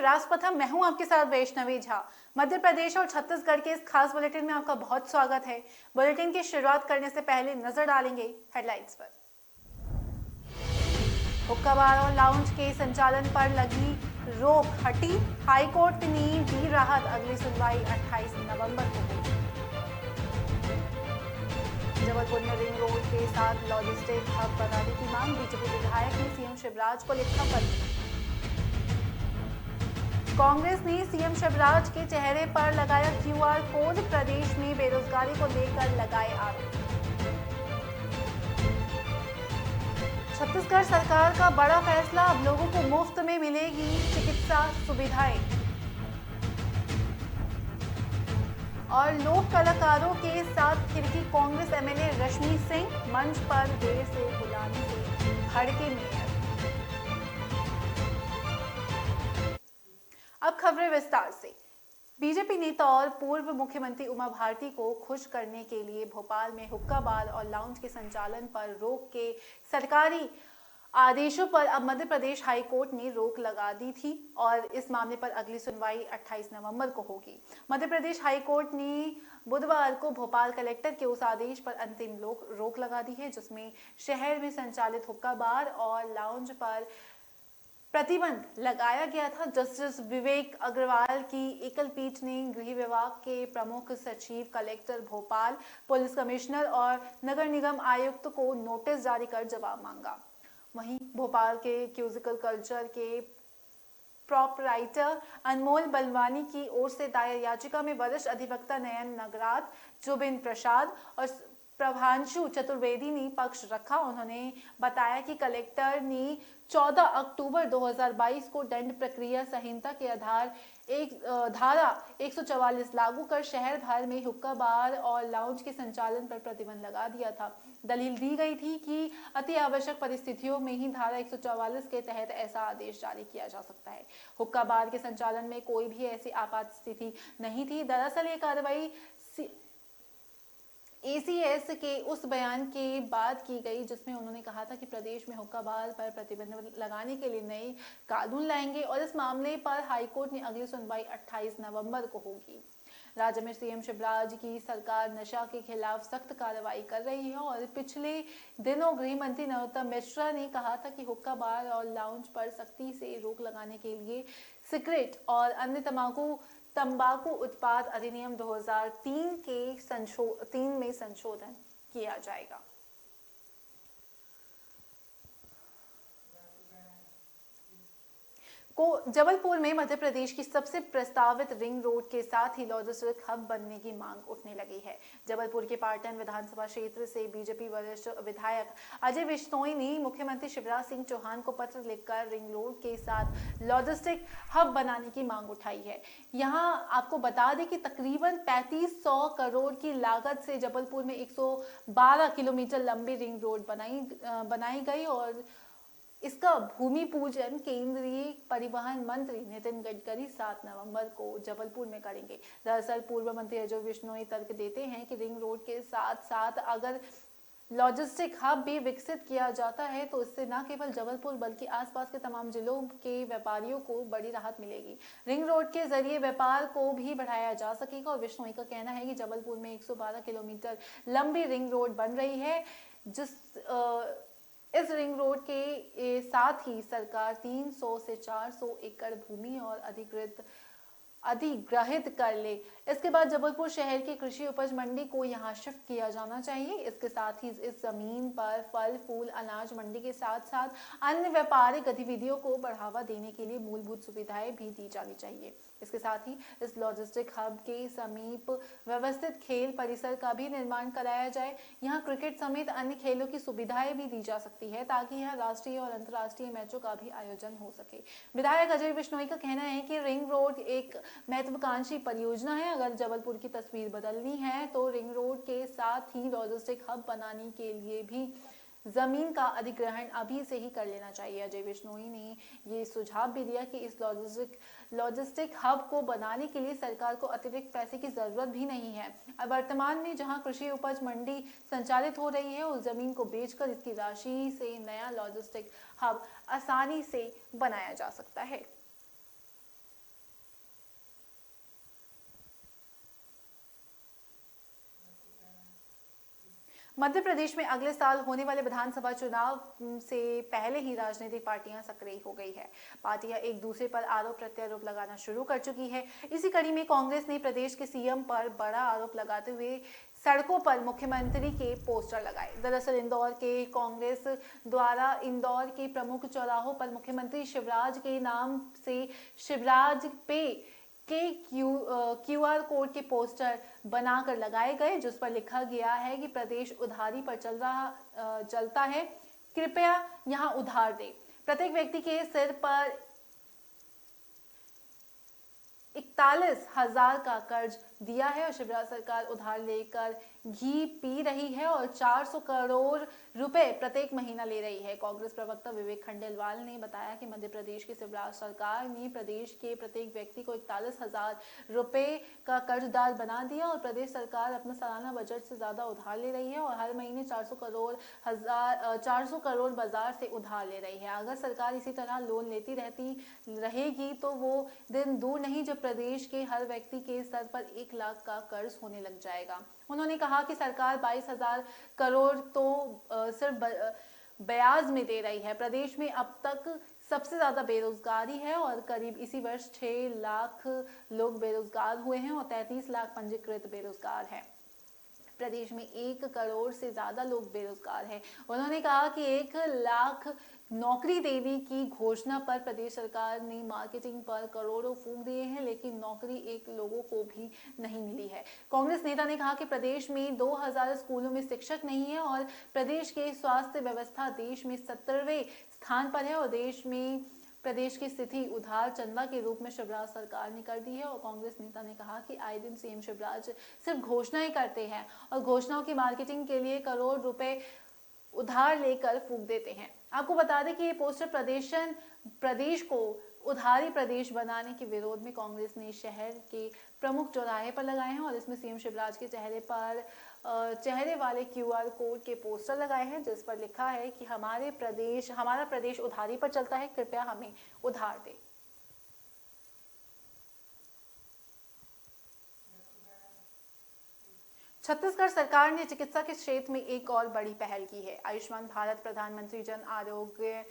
राष्ट्रप्रथम, मैं हूं आपके साथ वैष्णवी झा। मध्य प्रदेश और छत्तीसगढ़ के इस खास बुलेटिन में आपका बहुत स्वागत है। बुलेटिन की शुरुआत करने से पहले नजर डालेंगे हेडलाइंस पर। हुक्का बार और लाउंज के संचालन पर लगी रोक हटी, हाईकोर्ट ने दी राहत। अगली सुनवाई 28 नवंबर को होगी। जबलपुर में रिंग रोड के साथ लॉजिस्टिक हब बनाने की मांग, बीजेपी विधायक ने सीएम शिवराज को लिखा पत्र। कांग्रेस ने सीएम शिवराज के चेहरे पर लगाया क्यूआर कोड, प्रदेश में बेरोजगारी को लेकर लगाए आरोप। छत्तीसगढ़ सरकार का बड़ा फैसला, अब लोगों को मुफ्त में मिलेगी चिकित्सा सुविधाएं। और लोक कलाकारों के साथ खिड़की, कांग्रेस एमएलए रश्मि सिंह मंच पर देर से बुलाने से भड़के मेयर। अब खबरें विस्तार से। बीजेपी नेता और पूर्व मुख्यमंत्री उमा भारती को खुश करने के लिए भोपाल में हुक्का बार और लाउंज के संचालन पर रोक के सरकारी आदेशों पर अब मध्य प्रदेश हाईकोर्ट ने रोक लगा दी थी और इस मामले पर अगली सुनवाई 28 नवंबर को होगी। मध्य प्रदेश हाईकोर्ट ने बुधवार को भोपाल कलेक्टर के उस आदेश पर अंतिम रोक लगा दी है जिसमें शहर में संचालित हुक्का बार और लाउंज पर प्रतिबंध लगाया गया था। जस्टिस विवेक अग्रवाल की एकल पीठ ने गृह विभाग के प्रमुख सचिव, कलेक्टर भोपाल, पुलिस कमिश्नर और नगर निगम आयुक्त को नोटिस जारी कर जवाब मांगा। वहीं भोपाल के क्यूजिकल कल्चर के प्रोपराइटर अनमोल बलवानी की ओर से दायर याचिका में वरिष्ठ अधिवक्ता नयन नगराथ, जुबिन प्रसाद और प्रभांशु चतुर्वेदी ने पक्ष रखा। उन्होंने बताया कि कलेक्टर ने 14 अक्टूबर 2022 को दंड प्रक्रिया संहिता के धारा 144 लागू कर शहर भर में हुक्का बार और लाउंज के संचालन पर प्रतिबंध लगा दिया था। दलील दी गई थी कि अति आवश्यक परिस्थितियों में ही धारा 144 के तहत ऐसा आदेश जारी किया जा सकता है। हुक्का बार के संचालन में कोई भी ऐसी आपात स्थिति नहीं थी। दरअसल ये कार्रवाई एसीएस के उस बयान के बाद की गई जिसमें उन्होंने कहा था कि प्रदेश में हुक्का बार पर प्रतिबंध लगाने के लिए नए कानून लाएंगे और इस मामले पर हाईकोर्ट ने अगली सुनवाई 28 नवंबर को होगी। राज्य में सीएम शिवराज की सरकार नशा के खिलाफ सख्त कार्रवाई कर रही है और पिछले दिनों गृह मंत्री नरोत्तम मिश्रा ने कहा था कि हुक्का बार और लाउंज पर सख्ती से रोक लगाने के लिए सिगरेट और अन्य तंबाकू उत्पाद अधिनियम 2003 में संशोधन किया जाएगा। जबलपुर में मध्य प्रदेश की सबसे प्रस्तावित रिंग रोड के साथ ही लॉजिस्टिक हब बनने की मांग उठने लगी है। जबलपुर के पाटन विधानसभा क्षेत्र से बीजेपी वरिष्ठ विधायक अजय बिश्नोई ने मुख्यमंत्री शिवराज सिंह चौहान को पत्र लिखकर रिंग रोड के साथ लॉजिस्टिक हब बनाने की मांग उठाई है। यहां आपको बता दें कि तकरीबन 3500 करोड़ की लागत से जबलपुर में 112 किलोमीटर लंबी रिंग रोड बनाई गई और इसका भूमि पूजन केंद्रीय परिवहन मंत्री नितिन गडकरी 7 नवंबर को जबलपुर में करेंगे। दरअसल पूर्व मंत्री अजय बिश्नोई तर्क देते हैं कि रिंग रोड के साथ साथ अगर लॉजिस्टिक हब भी विकसित किया जाता है तो इससे न केवल जबलपुर बल्कि आसपास के तमाम जिलों के व्यापारियों को बड़ी राहत मिलेगी। रिंग रोड के जरिए व्यापार को भी बढ़ाया जा सकेगा और बिश्नोई का कहना है कि जबलपुर में 112 किलोमीटर लंबी रिंग रोड बन रही है इस रिंग रोड के साथ ही सरकार 300 से 400 एकड़ भूमि और अधिग्रहित कर ले। इसके बाद जबलपुर शहर की कृषि उपज मंडी को यहां शिफ्ट किया जाना चाहिए। इसके साथ ही इस जमीन पर फल फूल अनाज मंडी के साथ साथ अन्य व्यापारिक गतिविधियों को बढ़ावा देने के लिए मूलभूत सुविधाएं भी दी जानी चाहिए। इसके साथ ही इस लॉजिस्टिक हब के समीप व्यवस्थित खेल परिसर का भी निर्माण कराया जाए। यहाँ क्रिकेट समेत अन्य खेलों की सुविधाएं भी दी जा सकती है ताकि यहाँ राष्ट्रीय और अंतर्राष्ट्रीय मैचों का भी आयोजन हो सके। विधायक अजय बिश्नोई का कहना है कि रिंग रोड एक महत्वाकांक्षी परियोजना है। अगर जबलपुर की तस्वीर बदलनी है तो रिंग रोड के साथ ही लॉजिस्टिक हब बनाने के लिए भी जमीन का अधिग्रहण अभी से ही कर लेना चाहिए। अजय बिश्नोई ने ये सुझाव भी दिया कि इस लॉजिस्टिक हब को बनाने के लिए सरकार को अतिरिक्त पैसे की जरूरत भी नहीं है। वर्तमान में जहां कृषि उपज मंडी संचालित हो रही है उस जमीन को बेचकर इसकी राशि से नया लॉजिस्टिक हब आसानी से बनाया जा सकता है। मध्य प्रदेश में अगले साल होने वाले विधानसभा चुनाव से पहले ही राजनीतिक पार्टियां सक्रिय हो गई है। पार्टियां एक दूसरे पर आरोप प्रत्यारोप लगाना शुरू कर चुकी है। इसी कड़ी में कांग्रेस ने प्रदेश के सीएम पर बड़ा आरोप लगाते हुए सड़कों पर मुख्यमंत्री के पोस्टर लगाए। दरअसल इंदौर के कांग्रेस द्वारा इंदौर के प्रमुख चौराहों पर मुख्यमंत्री शिवराज के नाम से शिवराज पे के क्यूआर कोड के पोस्टर बनाकर लगाए गए, जिस पर लिखा गया है कि प्रदेश उधारी पर चलता है, कृपया यहां उधार दे। प्रत्येक व्यक्ति के सिर पर 41,000 का कर्ज दिया है और शिवराज सरकार उधार लेकर घी पी रही है और 400 करोड़ रुपए प्रत्येक महीना ले रही है। कांग्रेस प्रवक्ता विवेक खंडेलवाल ने बताया कि मध्य प्रदेश की शिवराज सरकार ने प्रदेश के प्रत्येक व्यक्ति को 41,000 रुपए का कर्जदार बना दिया और प्रदेश सरकार अपना सालाना बजट से ज्यादा उधार ले रही है और हर महीने 400 करोड़ बाजार से उधार ले रही है। अगर सरकार इसी तरह लोन लेती रहेगी तो वो दिन दूर नहीं जब प्रदेश के हर व्यक्ति के स्तर पर 1 लाख का कर्ज होने लग जाएगा। उन्होंने कहा कि सरकार 22,000 करोड़ तो सिर्फ ब्याज में दे रही है। प्रदेश में अब तक सबसे ज्यादा बेरोजगारी है और करीब इसी वर्ष 6 लाख लोग बेरोजगार हुए हैं और 33 लाख पंजीकृत बेरोजगार हैं। प्रदेश में 1 करोड़ से ज्यादा लोग बेरोजगार हैं। उन्होंने कहा कि 1 लाख नौकरी देने की घोषणा पर प्रदेश सरकार ने मार्केटिंग पर करोड़ों फूंक दिए हैं, लेकिन नौकरी एक लोगों को भी नहीं मिली है। कांग्रेस नेता ने कहा कि प्रदेश में 2000 स्कूलों में शिक्षक नहीं है और प्रदेश के स्वास्थ्य व्यवस्था देश में 70वें स्थान पर है और प्रदेश की स्थिति उधार चंदा के रूप में शिवराज सरकार ने कर दी है। और कांग्रेस नेता ने कहा कि आए दिन सीएम शिवराज सिर्फ घोषणाएं करते हैं और घोषणाओं की मार्केटिंग के लिए करोड़ रुपए उधार लेकर फूंक देते हैं। आपको बता दें कि ये पोस्टर प्रदेश को उधारी प्रदेश बनाने के विरोध में कांग्रेस ने शहर के प्रमुख चौराहे पर लगाए हैं और इसमें सीएम शिवराज के चेहरे वाले क्यूआर कोड के पोस्टर लगाए हैं, जिस पर लिखा है कि हमारा प्रदेश उधारी पर चलता है, कृपया हमें उधार दे। छत्तीसगढ़ सरकार ने चिकित्सा के क्षेत्र में एक और बड़ी पहल की है। आयुष्मान भारत प्रधानमंत्री जन आरोग्य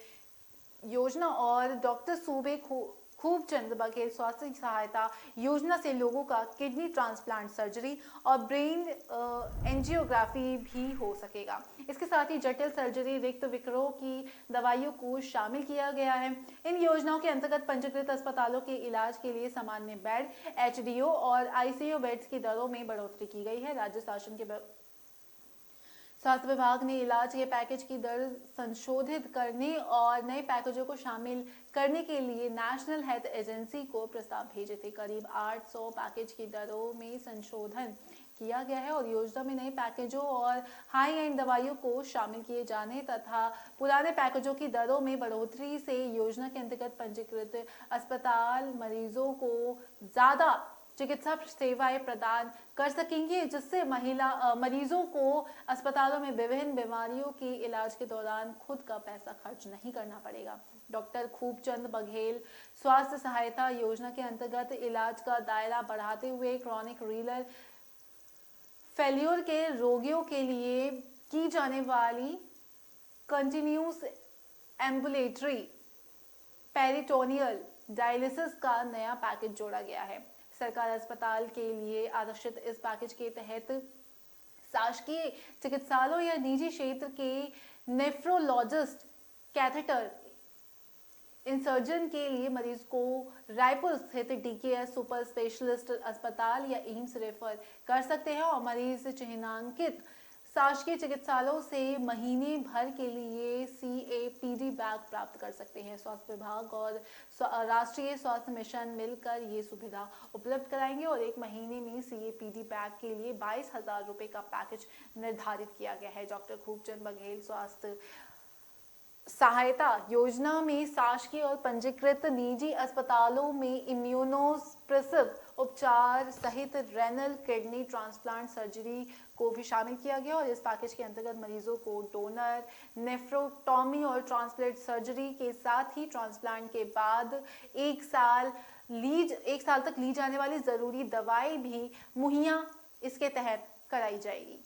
योजना और डॉक्टर सूबे खूबचंद बघेल स्वास्थ्य सहायता योजना से लोगों का किडनी ट्रांसप्लांट सर्जरी और ब्रेन एंजियोग्राफी भी हो सकेगा। इसके साथ ही जटिल सर्जरी, रिक्त विकरों की दवाइयों को शामिल किया गया है। इन योजनाओं के अंतर्गत पंजीकृत अस्पतालों के इलाज के लिए सामान्य बेड, एचडीयू और आईसीयू बेड्स की दरों में बढ़ोतरी की गई है। राज्य शासन के स्वास्थ्य विभाग ने इलाज के पैकेज की दर संशोधित करने और नए पैकेजों को शामिल करने के लिए नेशनल हेल्थ एजेंसी को प्रस्ताव भेजे थे। करीब 800 पैकेज की दरों में संशोधन किया गया है और योजना में नए पैकेजों और हाई एंड दवाइयों को शामिल किए जाने तथा पुराने पैकेजों की दरों में बढ़ोतरी से योजना के अंतर्गत पंजीकृत अस्पताल मरीजों को ज्यादा चिकित्सा सेवाएं प्रदान कर सकेंगे, जिससे मरीजों को अस्पतालों में विभिन्न बीमारियों के इलाज के दौरान खुद का पैसा खर्च नहीं करना पड़ेगा। डॉक्टर खूबचंद बघेल स्वास्थ्य सहायता योजना के अंतर्गत इलाज का दायरा बढ़ाते हुए क्रॉनिक रीनल फेल्योर के रोगियों के लिए की जाने वाली कंटिन्यूस एम्बुलेटरी पेरिटोनियल डायलिसिस का नया पैकेज जोड़ा गया है। सरकार अस्पताल के लिए आरक्षित इस पैकेज के तहत शासकीय चिकित्सालयों या निजी क्षेत्र के नेफ्रोलॉजिस्ट, कैथेटर इंसर्जन के लिए मरीज को रायपुर स्थित डीकेएस सुपर स्पेशलिस्ट अस्पताल या एम्स रेफर कर सकते हैं और मरीज चिन्हांकित शासकीय चिकित्सालयों से महीने भर के लिए CAPD बैग प्राप्त कर सकते हैं। स्वास्थ्य विभाग और राष्ट्रीय स्वास्थ्य मिशन मिलकर ये सुविधा उपलब्ध कराएंगे और 1 महीने में CAPD बैग के लिए 22,000 रुपए का पैकेज निर्धारित किया गया है। डॉक्टर खूबचंद बघेल स्वास्थ्य सहायता योजना में शासकीय और पंजीकृत निजी अस्पतालों में इम्यूनोसप्रेसिव उपचार सहित रेनल किडनी ट्रांसप्लांट सर्जरी को भी शामिल किया गया और इस पैकेज के अंतर्गत मरीजों को डोनर, नेफ्रोटॉमी और ट्रांसप्लांट सर्जरी के साथ ही ट्रांसप्लांट के बाद 1 साल तक ली जाने वाली जरूरी दवाई भी मुहैया इसके तहत कराई जाएगी।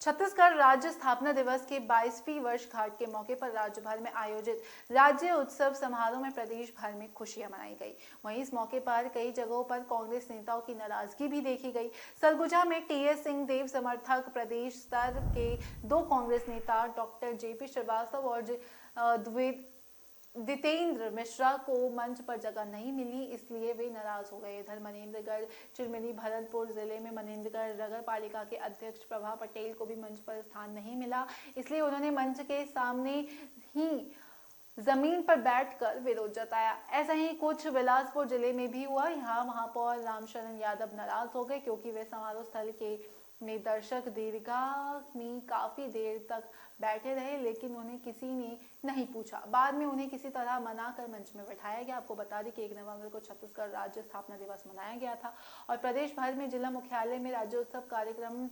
छत्तीसगढ़ राज्य स्थापना दिवस के 22वीं वर्षगांठ के मौके पर राज्य भर में आयोजित राज्य उत्सव समारोह में प्रदेश भर में खुशियां मनाई गई। वहीं इस मौके पर कई जगहों पर कांग्रेस नेताओं की नाराजगी भी देखी गई। सरगुजा में टीएस सिंहदेव समर्थक प्रदेश स्तर के 2 कांग्रेस नेता डॉक्टर जेपी श्रीवास्तव और जितेंद्र मिश्रा को मंच पर जगह नहीं मिली, इसलिए वे नाराज हो गए। इधर मनेन्द्रगढ़ चिरमिरी भरतपुर जिले में मनेन्द्रगढ़ नगर पालिका के अध्यक्ष प्रभा पटेल को भी मंच पर स्थान नहीं मिला, इसलिए उन्होंने मंच के सामने ही जमीन पर बैठकर विरोध जताया। ऐसा ही कुछ बिलासपुर जिले में भी हुआ। यहाँ महापौर रामशरण यादव नाराज हो गए क्योंकि वे समारोह स्थल के में दर्शक दीर्घा में काफी देर तक बैठे रहे, लेकिन उन्हें किसी ने नहीं पूछा। बाद में उन्हें किसी तरह मना कर मंच में बैठाया गया। आपको बता दें कि 1 नवंबर को छत्तीसगढ़ राज्य स्थापना दिवस मनाया गया था और प्रदेश भर में जिला मुख्यालय में राज्योत्सव कार्यक्रम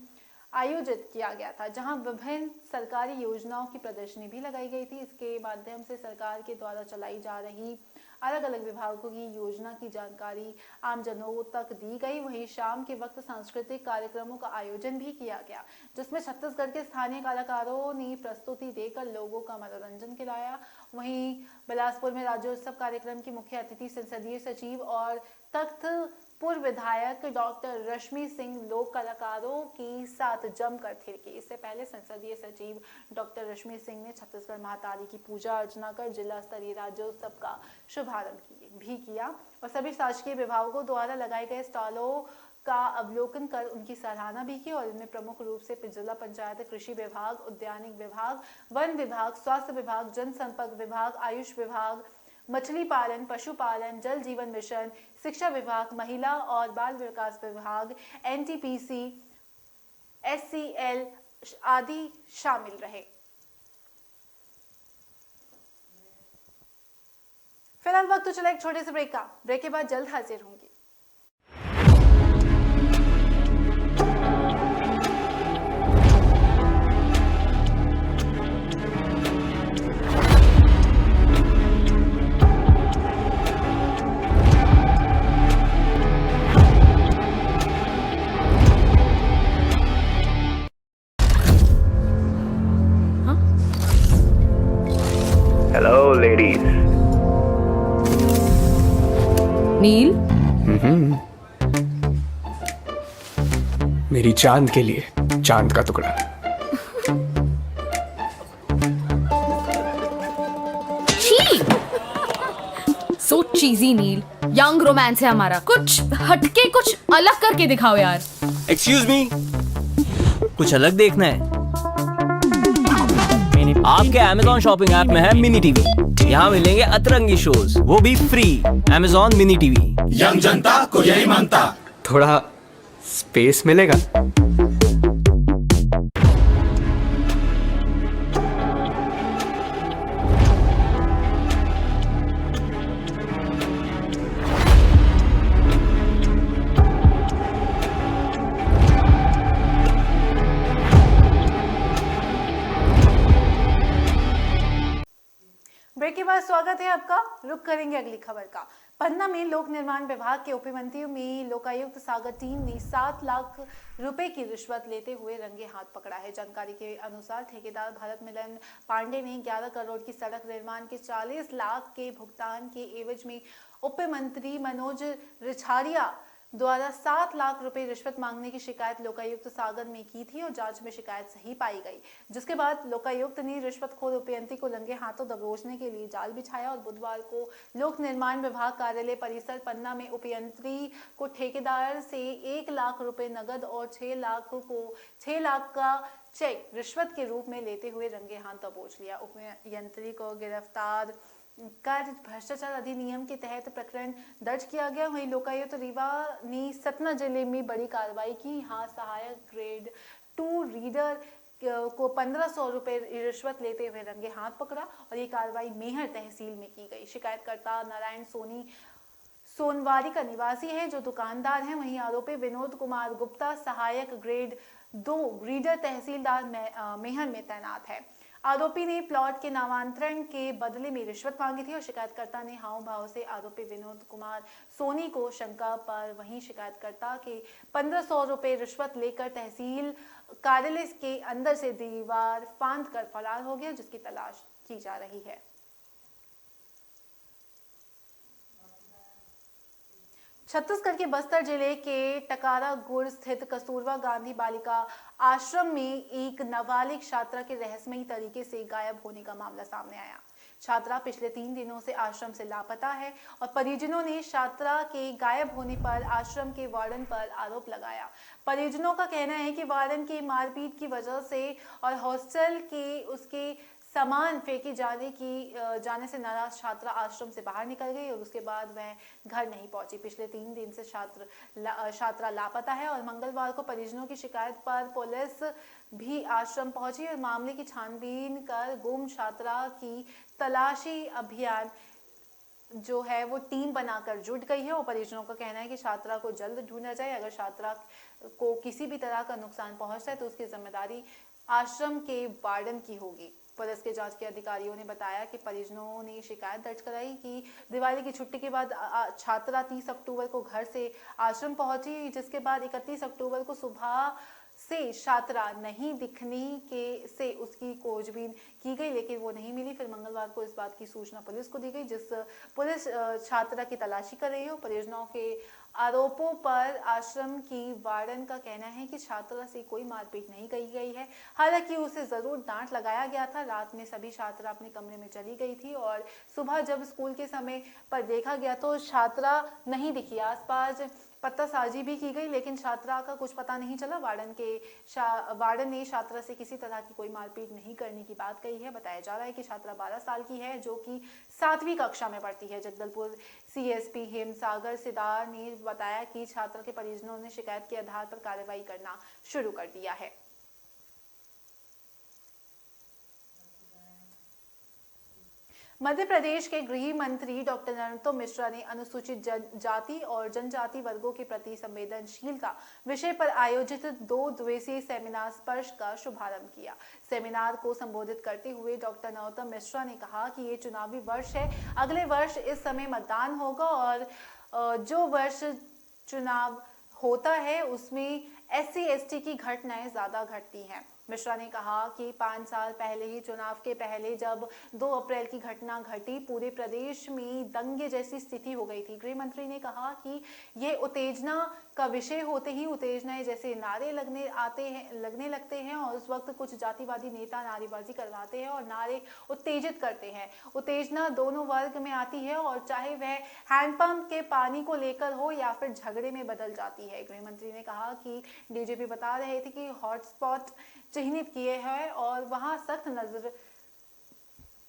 आयोजित किया गया था, जहां विभिन्न सरकारी योजनाओं की प्रदर्शनी भी लगाई गई थी। इसके माध्यम से सरकार के द्वारा चलाई जा रही अलग अलग विभागों की योजना की जानकारी आमजनों तक दी गई। वहीं शाम के वक्त सांस्कृतिक कार्यक्रमों का आयोजन भी किया गया, जिसमें छत्तीसगढ़ के स्थानीय कलाकारों ने प्रस्तुति देकर लोगों का मनोरंजन कराया। वहीं बिलासपुर में राज्योत्सव कार्यक्रम की मुख्य अतिथि संसदीय सचिव और तख्त पूर्व विधायक डॉक्टर रश्मि सिंह लोक कलाकारों के साथ जमकर थिरकी। इससे पहले संसदीय सचिव डॉक्टर रश्मि सिंह ने छत्तीसगढ़ महातारी की पूजा अर्चना कर जिला स्तरीय राज्योत्सव का शुभारंभ भी किया और सभी शासकीय विभागों द्वारा लगाए गए स्टॉलों का अवलोकन कर उनकी सराहना भी की और इनमें प्रमुख रूप से जिला पंचायत, कृषि विभाग, उद्यानिक विभाग, वन विभाग, स्वास्थ्य विभाग, जनसंपर्क विभाग, आयुष विभाग, मछली पालन, पशुपालन, जल जीवन मिशन, शिक्षा विभाग, महिला और बाल विकास विभाग, एनटीपीसी, एससीएल आदि शामिल रहे। फिलहाल वक्त तो चला एक छोटे से ब्रेक का। ब्रेक के बाद जल्द हाजिर होंगी। Hello, ladies. नील, मेरी चांद के लिए चांद का टुकड़ा। छी! सो चीजी नील, यंग रोमांस है हमारा। कुछ हटके, कुछ अलग करके दिखाओ यार। एक्सक्यूज मी, कुछ अलग देखना है? आपके Amazon शॉपिंग ऐप में है मिनी टीवी। यहाँ मिलेंगे अतरंगी शोज, वो भी free. Amazon mini TV. Young जनता को यही मानता। थोड़ा स्पेस मिलेगा? ब्रेक के बाद स्वागत है आपका। रुक करेंगे अगली खबर का। पन्ना में लोक निर्माण विभाग के उपमंत्री में लोकायुक्त सागर टीम ने 7 लाख रुपए की रिश्वत लेते हुए रंगे हाथ पकड़ा है। जानकारी के अनुसार ठेकेदार भरत मिलन पांडे ने 11 करोड़ की सड़क निर्माण के 40 लाख के भुगतान के एवज में उपमंत्री मनोज रिछाड़िया द्वारा 7 लाख रुपए रिश्वत मांगने की शिकायत लोकायुक्त सागर में की थी और जांच में शिकायत सही पाई गई, जिसके बाद लोकायुक्त ने रिश्वतखोर उपयंत्री को रंगे हाथों दबोचने के लिए जाल बिछाया और बुधवार को लोक निर्माण विभाग कार्यालय परिसर पन्ना में उपयंत्री को ठेकेदार से 1 लाख रुपए नगद और 6 लाख का चेक रिश्वत के रूप में लेते हुए रंगे हाथ दबोच लिया। उपयंत्री को गिरफ्तार कर भ्रष्टाचार अधिनियम के तहत प्रकरण दर्ज किया गया। वहीं लोकायुक्त रीवा ने सतना जिले में बड़ी कार्रवाई की। यहाँ सहायक ग्रेड 2 रीडर को 1500 रुपए रिश्वत लेते हुए रंगे हाथ पकड़ा और ये कार्रवाई मेहर तहसील में की गई। शिकायतकर्ता नारायण सोनवारी का निवासी है जो दुकानदार है। वहीं आरोपी विनोद कुमार गुप्ता सहायक ग्रेड 2 रीडर तहसीलदार मेहर में तैनात है। आरोपी ने प्लॉट के नामांतरण के बदले में रिश्वत मांगी थी और शिकायतकर्ता ने हाव भाव से आरोपी विनोद कुमार सोनी को शंका पर वहीं शिकायतकर्ता के 1500 रुपए रिश्वत लेकर तहसील कार्यालय के अंदर से दीवार फांद कर फरार हो गया, जिसकी तलाश की जा रही है। छत्तीसगढ़ के बस्तर जिले के टकारागुड़ स्थित कस्तूरबा गांधी बालिका आश्रम में एक नाबालिग छात्रा के रहस्यमयी तरीके से गायब होने का मामला सामने आया। छात्रा पिछले 3 दिनों से आश्रम से लापता है और परिजनों ने छात्रा के गायब होने पर आश्रम के वार्डन पर आरोप लगाया। परिजनों का कहना है कि वार्डन की मारपीट की वजह से और हॉस्टल के उसके सामान फेंके जाने से नाराज छात्रा आश्रम से बाहर निकल गई और उसके बाद वह घर नहीं पहुंची। पिछले 3 दिन से छात्रा लापता है और मंगलवार को परिजनों की शिकायत पर पुलिस भी आश्रम पहुंची और मामले की छानबीन कर गुम छात्रा की तलाशी अभियान जो है वो टीम बनाकर जुट गई है। और परिजनों का कहना है कि छात्रा को जल्द ढूंढा जाए। अगर छात्रा को किसी भी तरह का नुकसान पहुंचता है तो उसकी जिम्मेदारी आश्रम के वार्डन की होगी। पुलिस के जांच के अधिकारियों ने बताया कि परिजनों ने शिकायत दर्ज कराई कि दिवाली की छुट्टी के बाद छात्रा 30 अक्टूबर को घर से आश्रम पहुंची, जिसके बाद 31 अक्टूबर को सुबह से छात्रा नहीं दिखने के से उसकी खोजबीन की गई, लेकिन वो नहीं मिली। फिर मंगलवार को इस बात की सूचना पुलिस को दी गई, जिस पुलिस छात्रा की तलाशी कर रही है। परिजनों के आरोपों पर आश्रम की वार्डन का कहना है कि छात्रा से कोई मारपीट नहीं की गई है, हालांकि उसे जरूर डांट लगाया गया था। रात में सभी छात्रा अपने कमरे में चली गई थी और सुबह जब स्कूल के समय पर देखा गया तो छात्रा नहीं दिखी। आसपास पतासाजी भी की गई, लेकिन छात्रा का कुछ पता नहीं चला। वार्डन ने छात्रा से किसी तरह की कोई मारपीट नहीं करने की बात कही है। बताया जा रहा है कि छात्रा 12 साल की है, जो कि 7वीं कक्षा में पढ़ती है। जगदलपुर सीएसपी हेमसागर सिदार ने बताया कि छात्रा के परिजनों ने शिकायत के आधार पर कार्रवाई करना शुरू कर दिया है। मध्य प्रदेश के गृह मंत्री डॉक्टर नरोत्तम मिश्रा ने अनुसूचित जाति और जनजाति वर्गों के प्रति संवेदनशीलता विषय पर आयोजित 2 दिवसीय सेमिनार स्पर्श का शुभारंभ किया। सेमिनार को संबोधित करते हुए डॉक्टर नरोत्तम मिश्रा ने कहा कि ये चुनावी वर्ष है, अगले वर्ष इस समय मतदान होगा और जो वर्ष चुनाव होता है उसमें SC/ST की घटनाएं ज्यादा घटती हैं। मिश्रा ने कहा कि 5 साल पहले ही चुनाव के पहले जब 2 अप्रैल की घटना घटी, पूरे प्रदेश में दंगे जैसी स्थिति हो गई थी। गृह मंत्री ने कहा कि यह उत्तेजना का विषय होते ही उत्तेजनाएं जैसे नारे लगने लगते हैं और उस वक्त कुछ जातिवादी नेता नारेबाजी करवाते हैं और नारे उत्तेजित करते हैं। उत्तेजना दोनों वर्ग में आती है और चाहे वह हैंडपंप के पानी को लेकर हो या फिर झगड़े में बदल जाती है। गृह मंत्री ने कहा कि डीजीपी बता रहे थे कि हॉटस्पॉट चिन्हित किए हैं और वहां सख्त नजर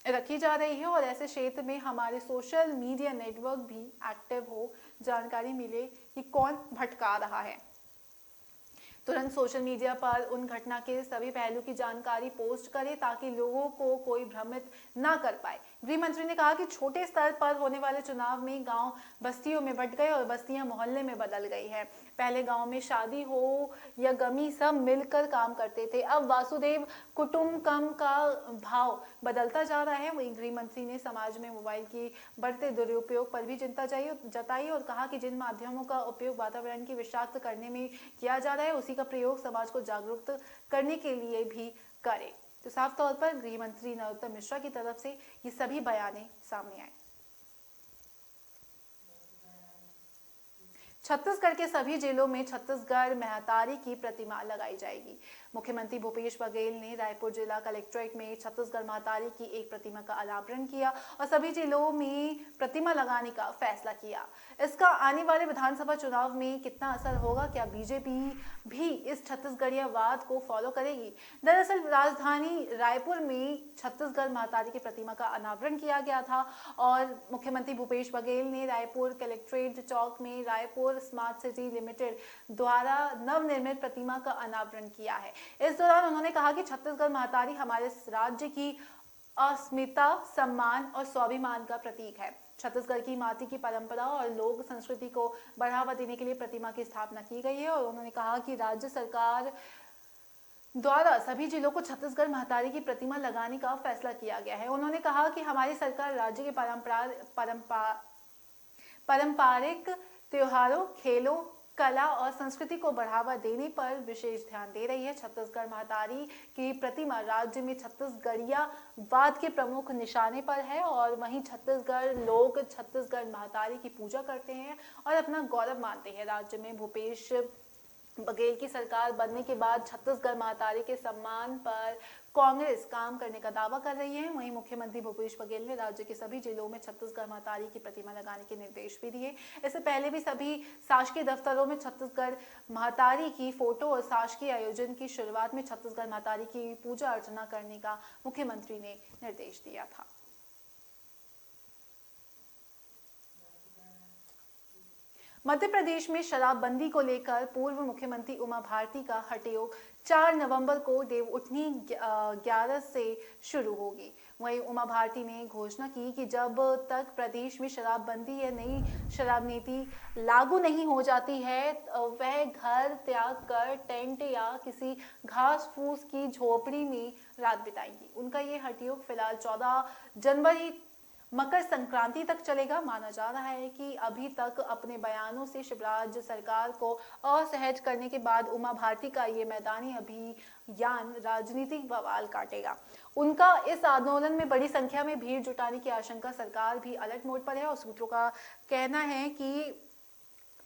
रखी जा रही है और ऐसे क्षेत्र में हमारे सोशल मीडिया नेटवर्क भी एक्टिव हो, जानकारी मिले कि कौन भटका रहा है। तुरंत सोशल मीडिया पर उन घटना के सभी पहलू की जानकारी पोस्ट करें ताकि लोगों को कोई भ्रमित ना कर पाए। गृह मंत्री ने कहा कि छोटे स्तर पर होने वाले चुनाव में गांव बस्तियों में बंट गए और बस्तियां मोहल्ले में बदल गई है। पहले गांव में शादी हो या गमी सब मिलकर काम करते थे, अब वासुदेव कुटुंबकम का भाव बदलता जा रहा है। वहीं गृह मंत्री ने समाज में मोबाइल की बढ़ते दुरुपयोग पर भी चिंता जताई और कहा कि जिन माध्यमों का उपयोग वातावरण की विषाक्त करने में किया जा रहा है उसी का प्रयोग समाज को जागरूक करने के लिए भी करें। तो साफ तौर पर गृह मंत्री नरोत्तम मिश्रा की तरफ से ये सभी बयाने सामने आए। छत्तीसगढ़ के सभी जिलों में छत्तीसगढ़ महतारी की प्रतिमा लगाई जाएगी। मुख्यमंत्री भूपेश बघेल ने रायपुर जिला कलेक्ट्रेट में छत्तीसगढ़ महतारी की एक प्रतिमा का अनावरण किया और सभी जिलों में प्रतिमा लगाने का फैसला किया। इसका आने वाले विधानसभा चुनाव में कितना असर होगा, क्या बीजेपी भी इस छत्तीसगढ़ियावाद को फॉलो करेगी? दरअसल राजधानी रायपुर में छत्तीसगढ़ महतारी की प्रतिमा का अनावरण किया गया था और मुख्यमंत्री भूपेश बघेल ने रायपुर कलेक्ट्रेट चौक में रायपुर स्मार्ट सिटी लिमिटेड द्वारा नवनिर्मित प्रतिमा का अनावरण किया है। इस दौरान उन्होंने कहा कि छत्तीसगढ़ महतारी हमारे राज्य की अस्मिता, सम्मान और स्वाभिमान का प्रतीक है। छत्तीसगढ़ की माटी की परंपरा और लोक संस्कृति को बढ़ावा देने के लिए प्रतिमा की स्थापना की गई है और उन्होंने कहा कि राज्य सरकार द्वारा सभी जिलों को छत्तीसगढ़ महतारी की प्रतिमा लगाने का फैसला किया गया है। उन्होंने कहा कि हमारी सरकार राज्य के पारंपरिक त्योहारों, खेलों कला और संस्कृति को बढ़ावा देने पर विशेष ध्यान दे रही है। छत्तीसगढ़ महतारी की प्रतिमा राज्य में छत्तीसगढ़ियावाद के प्रमुख निशाने पर है और वहीं छत्तीसगढ़ लोग छत्तीसगढ़ महतारी की पूजा करते हैं और अपना गौरव मानते हैं। राज्य में भूपेश बघेल की सरकार बनने के बाद छत्तीसगढ़ महतारी के सम्मान पर कांग्रेस काम करने का दावा कर रही है। वहीं मुख्यमंत्री भूपेश बघेल ने राज्य के सभी जिलों में छत्तीसगढ़ महतारी की प्रतिमा लगाने के निर्देश भी दिए। इससे पहले भी सभी शासकीय दफ्तरों में छत्तीसगढ़ महतारी की फोटो और शासकीय आयोजन की शुरुआत में छत्तीसगढ़ महतारी की पूजा अर्चना करने का मुख्यमंत्री ने निर्देश दिया था। मध्य प्रदेश में शराबबंदी को लेकर पूर्व मुख्यमंत्री उमा भारती का हठयोग 4 नवंबर को देवउठनी 11 से शुरू होगी। वहीं उमा भारती ने घोषणा की कि जब तक प्रदेश में शराबबंदी या नई शराब नीति लागू नहीं हो जाती है वह घर त्याग कर टेंट या किसी घास फूस की झोपड़ी में रात बिताएंगी। उनका ये हठयोग फिलहाल 14 जनवरी मकर संक्रांति तक चलेगा। माना जा रहा है कि अभी तक अपने बयानों से शिवराज सरकार को असहज करने के बाद उमा भारती का ये मैदानी अभियान राजनीतिक बवाल काटेगा। उनका इस आंदोलन में बड़ी संख्या में भीड़ जुटाने की आशंका, सरकार भी अलर्ट मोड पर है और सूत्रों का कहना है कि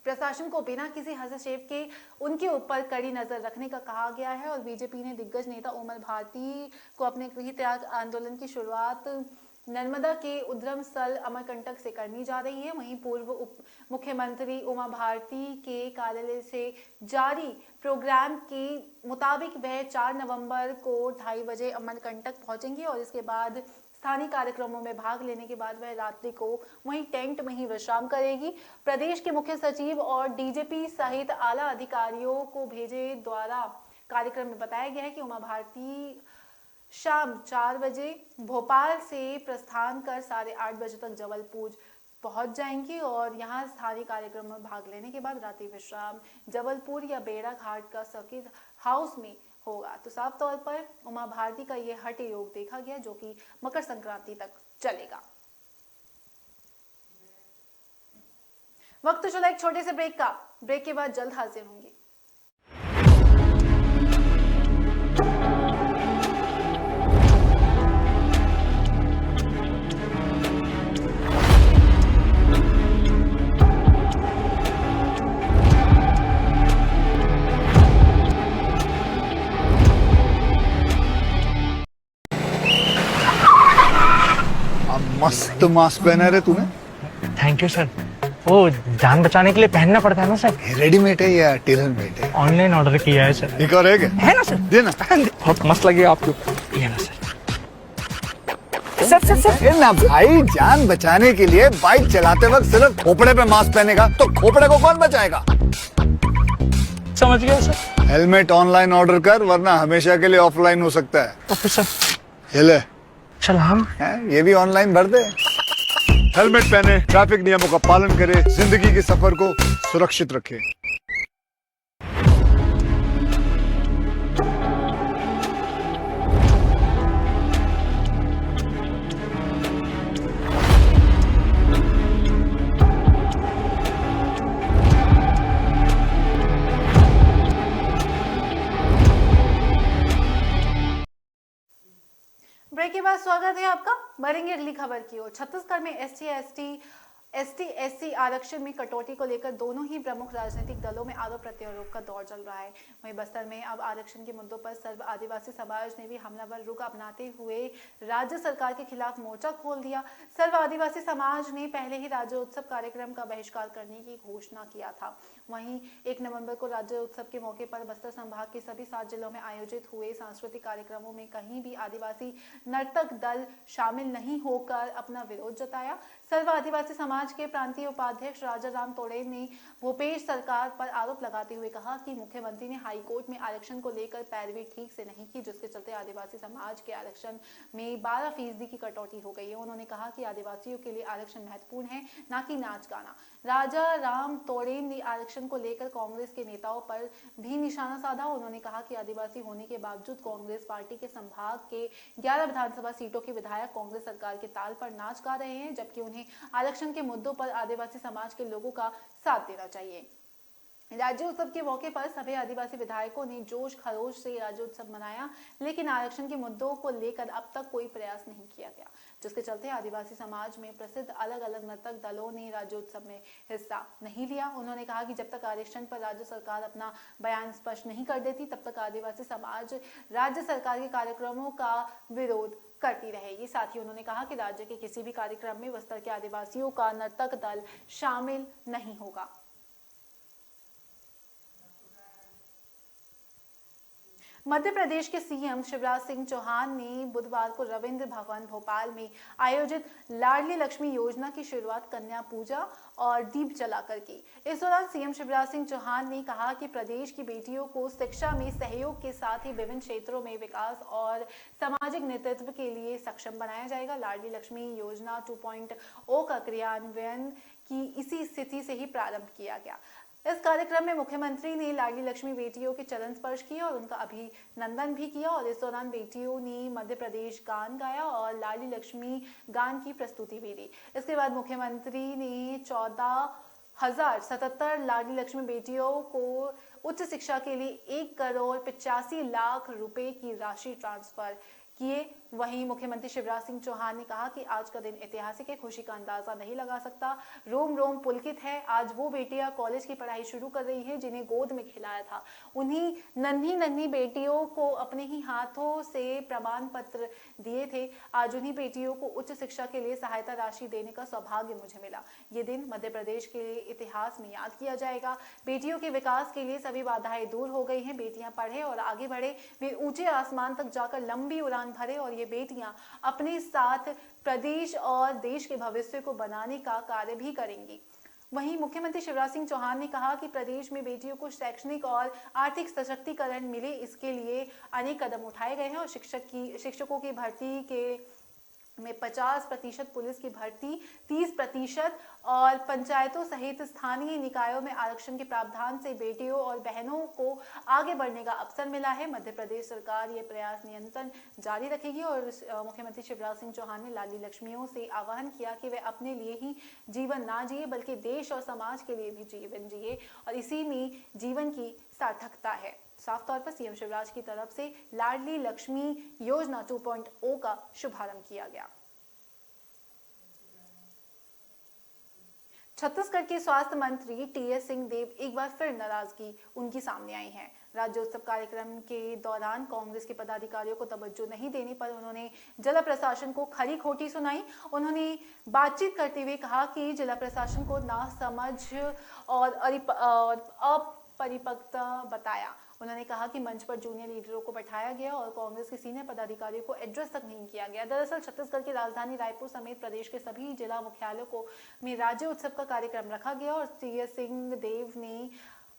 प्रशासन को बिना किसी हस्तक्षेप के उनके ऊपर कड़ी नजर रखने का कहा गया है। और बीजेपी ने दिग्गज नेता उमा भारती को अपने गृह त्याग आंदोलन की शुरुआत नर्मदा के उद्गम स्थल अमरकंटक से करनी जा रही है। वहीं पूर्व उप मुख्यमंत्री उमा भारती के कार्यालय से जारी प्रोग्राम के मुताबिक वह 4 नवंबर को 2:30 बजे अमरकंटक पहुंचेंगी और इसके बाद स्थानीय कार्यक्रमों में भाग लेने के बाद वह रात्रि को वहीं टेंट में ही विश्राम करेगी। प्रदेश के मुख्य सचिव और डीजीपी सहित आला अधिकारियों को भेजे द्वारा कार्यक्रम में बताया गया है कि उमा भारती शाम 4 बजे भोपाल से प्रस्थान कर 8:30 बजे तक जबलपुर पहुंच जाएंगी और यहां स्थानीय कार्यक्रम में भाग लेने के बाद रात्रि विश्राम जबलपुर या बेड़ा घाट का सर्किट हाउस में होगा। तो साफ तौर पर उमा भारती का यह हठ योग देखा गया जो कि मकर संक्रांति तक चलेगा। वक्त चला एक छोटे से ब्रेक का। ब्रेक के बाद जल्द हाजिर होंगे। मस्त मास्क पहना रे तूने। Thank you sir. वो जान बचाने के लिए पहनना पड़ता है ना सर। रेडीमेड है या टेलर मेड है? ऑनलाइन ऑर्डर किया है सर। एक और है ना सर। देना। बहुत मस्त लगे आपको। ये ना सर। सर ये ना भाई, जान बचाने के लिए बाइक चलाते वक्त सिर्फ खोपड़े पे मास्क पहनेगा तो खोपड़े को कौन बचाएगा? समझ गया सर। हेलमेट ऑनलाइन ऑर्डर कर वरना हमेशा के लिए ऑफलाइन हो सकता है। Okay sir. ये ले। चल हम ये भी ऑनलाइन भर दे। हेलमेट पहने, ट्रैफिक नियमों का पालन करे, जिंदगी के सफर को सुरक्षित रखे। ब्रेक के बाद स्वागत है आपका। बढ़ेंगे अगली खबर की ओर। छत्तीसगढ़ में एसटी एससी आरक्षण में कटौती को लेकर दोनों ही प्रमुख राजनीतिक दलों में आरोप प्रत्यारोप का दौर चल रहा है। वहीं बस्तर में अब आरक्षण के मुद्दों पर सर्व आदिवासी समाज ने भी हमलावर रुख अपनाते हुए राज्य सरकार के खिलाफ मोर्चा खोल दिया। सर्व आदिवासी समाज ने पहले ही राज्योत्सव कार्यक्रम का बहिष्कार करने की घोषणा किया था। वहीं 1 नवंबर को राज्योत्सव के मौके पर बस्तर संभाग के सभी 7 जिलों में आयोजित हुए सांस्कृतिक कार्यक्रमों में कहीं भी आदिवासी नर्तक दल शामिल नहीं होकर अपना विरोध जताया। सर्व आदिवासी समाज के प्रांतीय उपाध्यक्ष राजा राम तोड़े ने भूपेश सरकार पर आरोप लगाते हुए कहा कि मुख्यमंत्री ने हाईकोर्ट में आरक्षण को लेकर पैरवी ठीक से नहीं की, जिसके चलते आदिवासी समाज के आरक्षण में 12% की कटौती हो गई है। उन्होंने कहा कि आदिवासियों के लिए आरक्षण महत्वपूर्ण है, न कि नाच गाना। राजा राम तोड़े ने आरक्षण को लेकर कांग्रेस के नेताओं पर भी निशाना साधा। उन्होंने कहा कि आदिवासी होने के बावजूद कांग्रेस पार्टी के संभाग के 11 विधानसभा सीटों के विधायक कांग्रेस सरकार के ताल पर नाच गा रहे हैं, जबकि उन्हें आरक्षण के मुद्दों पर आदिवासी समाज के लोगों का साथ देना चाहिए। राज्योत्सव के मौके पर सभी आदिवासी विधायकों ने जोश खरोश से राज्योत्सव मनाया, लेकिन आरक्षण के मुद्दों को लेकर अब तक कोई प्रयास नहीं किया गया, जिसके चलते आदिवासी समाज में प्रसिद्ध अलग अलग नर्तक दलों ने राज्योत्सव में हिस्सा नहीं लिया। उन्होंने कहा कि जब तक आरक्षण पर राज्य सरकार अपना बयान स्पष्ट नहीं कर देती, तब तक आदिवासी समाज राज्य सरकार के कार्यक्रमों का विरोध करती रहेगी। साथ ही उन्होंने कहा कि राज्य के किसी भी कार्यक्रम में बस्तर के आदिवासियों का नर्तक दल शामिल नहीं होगा। मध्य प्रदेश के सीएम शिवराज सिंह चौहान ने बुधवार को रविंद्र भवन भोपाल में आयोजित लाडली लक्ष्मी योजना की शुरुआत कन्या पूजा और दीप जलाकर की। इस दौरान सीएम शिवराज सिंह चौहान ने कहा कि प्रदेश की बेटियों को शिक्षा में सहयोग के साथ ही विभिन्न क्षेत्रों में विकास और सामाजिक नेतृत्व के लिए सक्षम बनाया जाएगा। लाडली लक्ष्मी योजना 2.0 का क्रियान्वयन की इसी स्थिति से ही प्रारंभ किया गया। इस कार्यक्रम में मुख्यमंत्री ने लाडली लक्ष्मी बेटियों के चरण स्पर्श किया और उनका अभिनंदन भी किया और इस दौरान बेटियों ने मध्य प्रदेश गान गाया और लाडली लक्ष्मी गान की प्रस्तुति भी दी। इसके बाद मुख्यमंत्री ने 14,077 लाडली लक्ष्मी बेटियों को उच्च शिक्षा के लिए 1,85,00,000 रुपए की राशि ट्रांसफर किए। वहीं मुख्यमंत्री शिवराज सिंह चौहान ने कहा कि आज का दिन ऐतिहासिक है, खुशी का अंदाजा नहीं लगा सकता, रोम रोम पुलकित है। आज वो बेटियां कॉलेज की पढ़ाई शुरू कर रही हैं जिन्हें गोद में खिलाया था। उन्हीं नन्ही नन्ही बेटियों को अपने ही हाथों से प्रमाण पत्र दिए थे। आज उन्हीं बेटियों को उच्च शिक्षा के लिए सहायता राशि देने का सौभाग्य मुझे मिला। ये दिन मध्य प्रदेश के इतिहास में याद किया जाएगा। बेटियों के विकास के लिए सभी बाधाएं दूर हो गई हैं। बेटियां पढ़े और आगे बढ़े, वे ऊंचे आसमान तक जाकर लंबी उड़ान भरे और ये बेटियां अपने साथ प्रदेश और देश के भविष्य को बनाने का कार्य भी करेंगी। वहीं मुख्यमंत्री शिवराज सिंह चौहान ने कहा कि प्रदेश में बेटियों को शैक्षणिक और आर्थिक सशक्तिकरण मिले, इसके लिए अनेक कदम उठाए गए हैं और शिक्षकों की भर्ती के में 50%, पुलिस की भर्ती 30% और पंचायतों सहित स्थानीय निकायों में आरक्षण के प्रावधान से बेटियों और बहनों को आगे बढ़ने का अवसर मिला है। मध्य प्रदेश सरकार ये प्रयास निरंतर जारी रखेगी और मुख्यमंत्री शिवराज सिंह चौहान ने लाडली लक्ष्मियों से आह्वान किया कि वे अपने लिए ही जीवन ना जिए बल्कि देश और समाज के लिए भी जीवन जिए और इसी में जीवन की सार्थकता है। साफ तौर पर सीएम शिवराज की तरफ से लाडली लक्ष्मी योजना 2.0 का शुभारंभ किया गया। छत्तीसगढ़ के स्वास्थ्य मंत्री टीएस सिंहदेव एक बार फिर नाराजगी उनकी सामने आई है। राज्योत्सव कार्यक्रम के दौरान कांग्रेस के पदाधिकारियों को तवज्जो नहीं देने पर उन्होंने जिला प्रशासन को खरी खोटी सुनाई। उन्होंने बातचीत करते हुए कहा कि जिला प्रशासन को नासमझ और अपरिपक्वता बताया। उन्होंने कहा कि मंच पर जूनियर लीडरों को बैठाया गया और कांग्रेस के सीनियर पदाधिकारियों को एड्रेस तक नहीं किया गया। दरअसल छत्तीसगढ़ की राजधानी रायपुर समेत प्रदेश के सभी जिला मुख्यालयों में राज्य उत्सव का कार्यक्रम रखा गया और टीएस सिंहदेव ने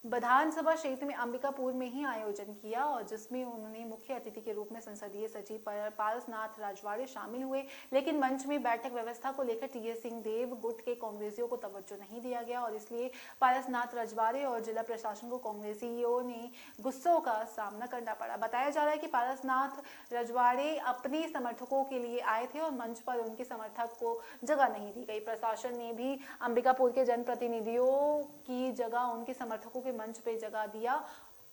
विधानसभा क्षेत्र में अंबिकापुर में ही आयोजन किया और जिसमें उन्होंने मुख्य अतिथि के रूप में संसदीय सचिव पारसनाथ राजवाड़े शामिल हुए। लेकिन मंच में बैठक व्यवस्था को लेकर टीएस सिंहदेव गुट के कांग्रेसियों को तवज्जो नहीं दिया गया और इसलिए पारसनाथ राजवाड़े और जिला प्रशासन को कांग्रेसियों ने गुस्सों का सामना करना पड़ा। बताया जा रहा है कि पारसनाथ राजवाड़े अपने समर्थकों के लिए आए थे और मंच पर उनके समर्थक को जगह नहीं दी गई। प्रशासन ने भी अंबिकापुर के जनप्रतिनिधियों की जगह उनके समर्थकों मंच पे जगह दिया।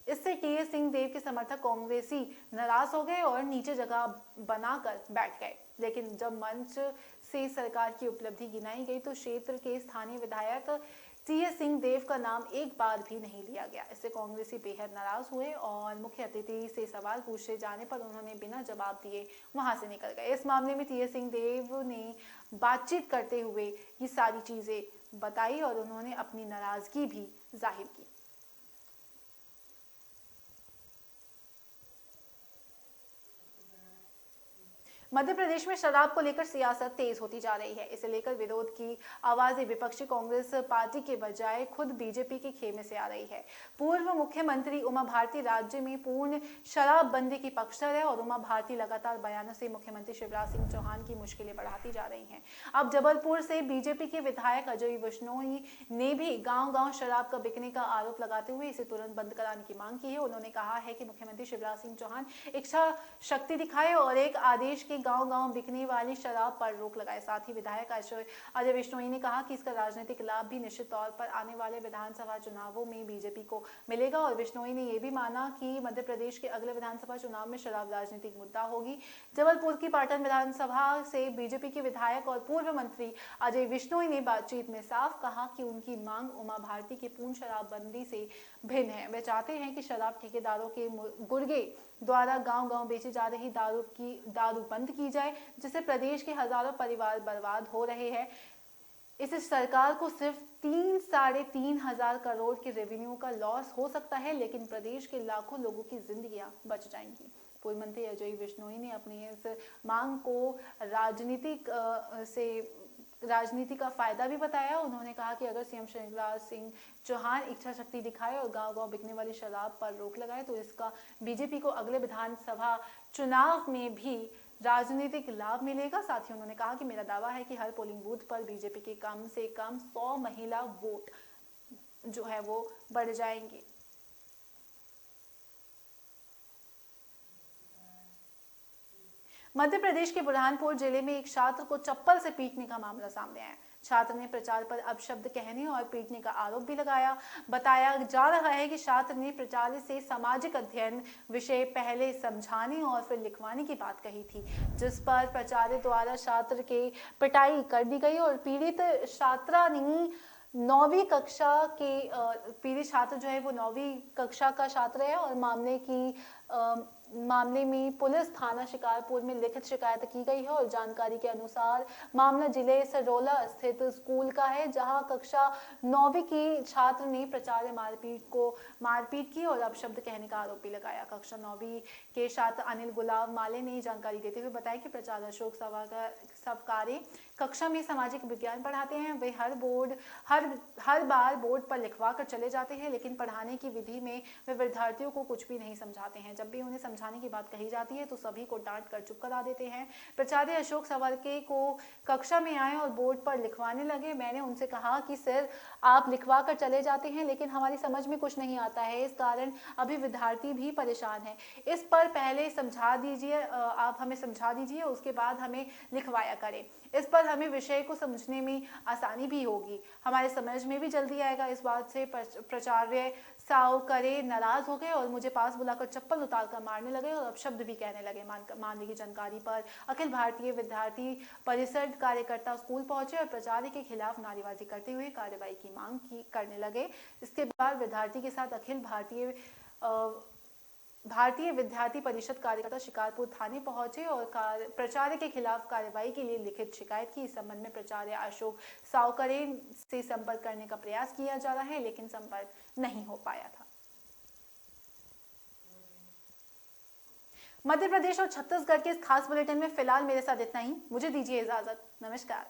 इससे टीएस सिंहदेव के समर्थक कांग्रेसी नाराज हो गए और नीचे जगह बनाकर बैठ गए। लेकिन जब मंच से सरकार की उपलब्धि गिनाई गई तो क्षेत्र के स्थानीय विधायक टीएस सिंहदेव का नाम एक बार भी नहीं लिया गया। इससे कांग्रेसी बेहद नाराज हुए और मुख्य अतिथि से सवाल पूछे जाने पर उन्होंने बिना जवाब दिए वहां से निकल गए। इस मामले में टीएस सिंहदेव ने बातचीत करते हुए ये सारी चीजें बताई और उन्होंने अपनी नाराजगी भी जाहिर की। मध्य प्रदेश में शराब को लेकर सियासत तेज होती जा रही है। इसे लेकर विरोध की आवाजें विपक्षी कांग्रेस पार्टी के बजाय खुद बीजेपी के खेमे से आ रही है। पूर्व मुख्यमंत्री उमा भारती राज्य में पूर्ण शराबबंदी की पक्षधर है और उमा भारती लगातार बयानों से मुख्यमंत्री शिवराज सिंह चौहान की मुश्किलें बढ़ाती जा रही हैं। अब जबलपुर से बीजेपी के विधायक अजय विश्नोई ने भी गांव-गांव शराब का बिकने का आरोप लगाते हुए इसे तुरंत बंद कराने की मांग की है। उन्होंने कहा है कि मुख्यमंत्री शिवराज सिंह चौहान इच्छा शक्ति दिखाए और एक आदेश के गांव-गांव बिकने वाली शराब पर रोक लगाए। साथ ही विधायक अजय विश्नोई ने कहा कि इसका राजनीतिक लाभ भी निश्चित तौर पर आने वाले विधानसभा चुनावों में बीजेपी को मिलेगा। और विश्नोई ने यह भी माना कि मध्य प्रदेश के अगले विधानसभा चुनाव में शराब राजनीतिक मुद्दा होगी। जबलपुर की पाटन विधानसभा से बीजेपी के विधायक और पूर्व मंत्री अजय विश्नोई ने बातचीत में साफ कहा कि उनकी मांग उमा भारती के पूर्ण शराबबंदी से भिन्न है। वे चाहते हैं कि शराब ठेकेदारों के गुर्गे द्वारा गांव-गांव बेची जा रही दारू बंद की जाए, जिससे प्रदेश के हजारों परिवार बर्बाद हो रहे हैं। इससे सरकार को सिर्फ 3-3.5 हजार करोड़ के रेवेन्यू का लॉस हो सकता है, लेकिन प्रदेश के लाखों लोगों की जिंदगियां बच जाएंगी। पूर्व मंत्री अजय विश्नोई ने अपनी इस मांग को राजनीति का फायदा भी बताया। उन्होंने कहा कि अगर सीएम शिवराज सिंह चौहान इच्छा शक्ति दिखाए और गांव-गांव बिकने वाली शराब पर रोक लगाए तो इसका बीजेपी को अगले विधानसभा चुनाव में भी राजनीतिक लाभ मिलेगा। साथ ही उन्होंने कहा कि मेरा दावा है कि हर पोलिंग बूथ पर बीजेपी के कम से कम 100 महिला वोट जो है वो बढ़ जाएंगे। मध्य प्रदेश के बुरहानपुर जिले में एक छात्र को चप्पल से पीटने का मामला सामने आया। छात्र ने प्रचार पर अपशब्द कहने और पीटने का आरोप भी लगाया। बताया जा रहा है कि छात्र ने प्राचार्य से सामाजिक अध्ययन विषय पहले समझाने और फिर लिखवाने की बात कही थी, जिस पर प्राचार्य द्वारा छात्र के पिटाई कर दी गई और पीड़ित छात्रा ने 9वीं कक्षा के पीड़ित छात्र जो है वो 9वीं कक्षा का छात्र है और मामले में पुलिस थाना शिकारपुर में लिखित शिकायत की गई है। और जानकारी के अनुसार मामला जिले सरोला स्थित स्कूल का है, जहां कक्षा 9वीं की छात्र ने प्राचार्य मारपीट की और अपशब्द कहने का आरोप भी लगाया। कक्षा 9वीं के छात्र अनिल गुलाब माले ने जानकारी देते हुए बताया कि प्राचार्य अशोक सवकारे कक्षा में सामाजिक विज्ञान पढ़ाते हैं। वे हर बार बोर्ड पर लिखवा कर चले जाते हैं, लेकिन पढ़ाने की विधि में वे विद्यार्थियों को कुछ भी नहीं समझाते हैं। जब भी उन्हें समझाने की बात कही जाती है तो सभी को डांट कर चुप करा देते हैं। प्राचार्य अशोक सवकारे को कक्षा में आए और बोर्ड पर लिखवाने लगे। मैंने उनसे कहा कि सर आप लिखवा कर चले जाते हैं, लेकिन हमारी समझ में कुछ नहीं आता है, इस कारण अभी विद्यार्थी भी परेशान है। इस पर पहले समझा दीजिए, आप हमें समझा दीजिए, उसके बाद हमें लिखवाया करें। इस पर हमें विषय को समझने में आसानी भी होगी, हमारे समझ में भी जल्दी आएगा। इस बात से प्राचार्य सवकारे नाराज हो गए और मुझे पास बुलाकर चप्पल उतार कर मारने लगे और अपशब्द भी कहने लगे। मामले की जानकारी पर अखिल भारतीय विद्यार्थी परिषद कार्यकर्ता स्कूल पहुंचे और प्राचार्य के खिलाफ नारेबाजी करते हुए कार्रवाई की मांग करने लगे। इसके बाद विद्यार्थी के साथ अखिल भारतीय विद्यार्थी परिषद कार्यकर्ता शिकारपुर थाने पहुंचे और प्राचार्य के खिलाफ कार्रवाई के लिए लिखित शिकायत की। इस संबंध में प्राचार्य अशोक सवकारे से संपर्क करने का प्रयास किया जा रहा है, लेकिन संपर्क नहीं हो पाया था। मध्य प्रदेश और छत्तीसगढ़ के इस खास बुलेटिन में फिलहाल मेरे साथ इतना ही। मुझे दीजिए इजाजत। नमस्कार।